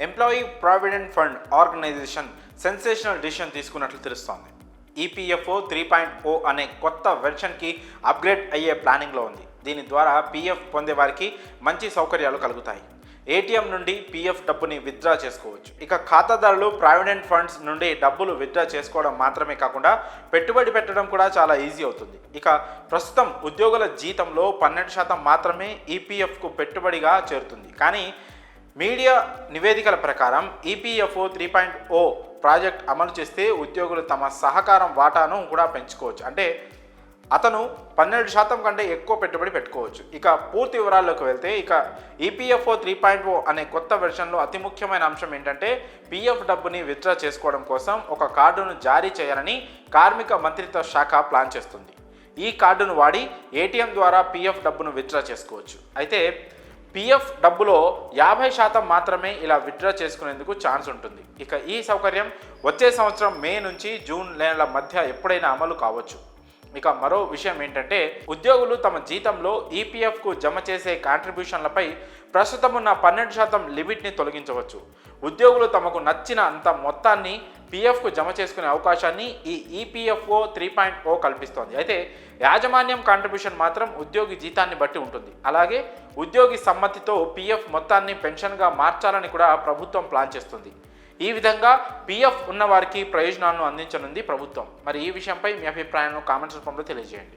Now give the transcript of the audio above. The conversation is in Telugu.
Employee provident fund organisation sensational decision తీసుకున్నట్లు తెలుస్తోంది. ఈపీఎఫ్ఓ 3.0 అనే కొత్త వెర్షన్కి అప్గ్రేడ్ అయ్యే ప్లానింగ్లో ఉంది. దీని ద్వారా పీఎఫ్ పొందే వారికి మంచి సౌకర్యాలు కలుగుతాయి. ఏటీఎం నుండి పీఎఫ్ డబ్బుని విత్డ్రా చేసుకోవచ్చు. ఇక ఖాతాదారులు ప్రావిడెంట్ ఫండ్స్ నుండి డబ్బులు విత్డ్రా చేసుకోవడం మాత్రమే కాకుండా పెట్టుబడి పెట్టడం కూడా చాలా ఈజీ అవుతుంది. ఇక ప్రస్తుతం ఉద్యోగుల జీతంలో 12% మాత్రమే ఈపీఎఫ్కు పెట్టుబడిగా చేరుతుంది. కానీ మీడియా నివేదికల ప్రకారం ఈపీఎఫ్ఓ 3.0 ప్రాజెక్ట్ అమలు చేస్తే ఉద్యోగులు తమ సహకారం వాటాను కూడా పెంచుకోవచ్చు. అంటే అతను 12% కంటే ఎక్కువ పెట్టుబడి పెట్టుకోవచ్చు. ఇక పూర్తి వివరాల్లోకి వెళ్తే ఈపీఎఫ్ఓ 3.0 అనే కొత్త వెర్షన్లో అతి ముఖ్యమైన అంశం ఏంటంటే పీఎఫ్ డబ్బుని విత్డ్రా చేసుకోవడం కోసం ఒక కార్డును జారీ చేయాలని కార్మిక మంత్రిత్వ శాఖ ప్లాన్ చేస్తుంది. ఈ కార్డును వాడి ఏటీఎం ద్వారా పీఎఫ్ డబ్బును విత్డ్రా చేసుకోవచ్చు. అయితే పీఎఫ్ డబ్బులో 50% మాత్రమే ఇలా విత్డ్రా చేసుకునేందుకు ఛాన్స్ ఉంటుంది. ఇక ఈ సౌకర్యం వచ్చే సంవత్సరం మే నుంచి జూన్ నెలల మధ్య ఎప్పుడైనా అమలు కావచ్చు. ఇక మరో విషయం ఏంటంటే ఉద్యోగులు తమ జీతంలో ఈపీఎఫ్కు జమ చేసే కాంట్రిబ్యూషన్లపై ప్రస్తుతం ఉన్న 12% లిమిట్ని తొలగించవచ్చు. ఉద్యోగులు తమకు నచ్చిన అంత మొత్తాన్ని పీఎఫ్కు జమ చేసుకునే అవకాశాన్ని ఈ ఈపీఎఫ్ఓ 3.0 కల్పిస్తోంది. అయితే యాజమాన్యం కాంట్రిబ్యూషన్ మాత్రం ఉద్యోగి జీతాన్ని బట్టి ఉంటుంది. అలాగే ఉద్యోగి సమ్మతితో పీఎఫ్ మొత్తాన్ని పెన్షన్గా మార్చాలని కూడా ప్రభుత్వం ప్లాన్ చేస్తుంది. ఈ విధంగా పీఎఫ్ ఉన్న వారికి ప్రయోజనాలను అందించనుంది ప్రభుత్వం. మరి ఈ విషయంపై మీ అభిప్రాయాలను కామెంట్స్ రూపంలో తెలియజేయండి.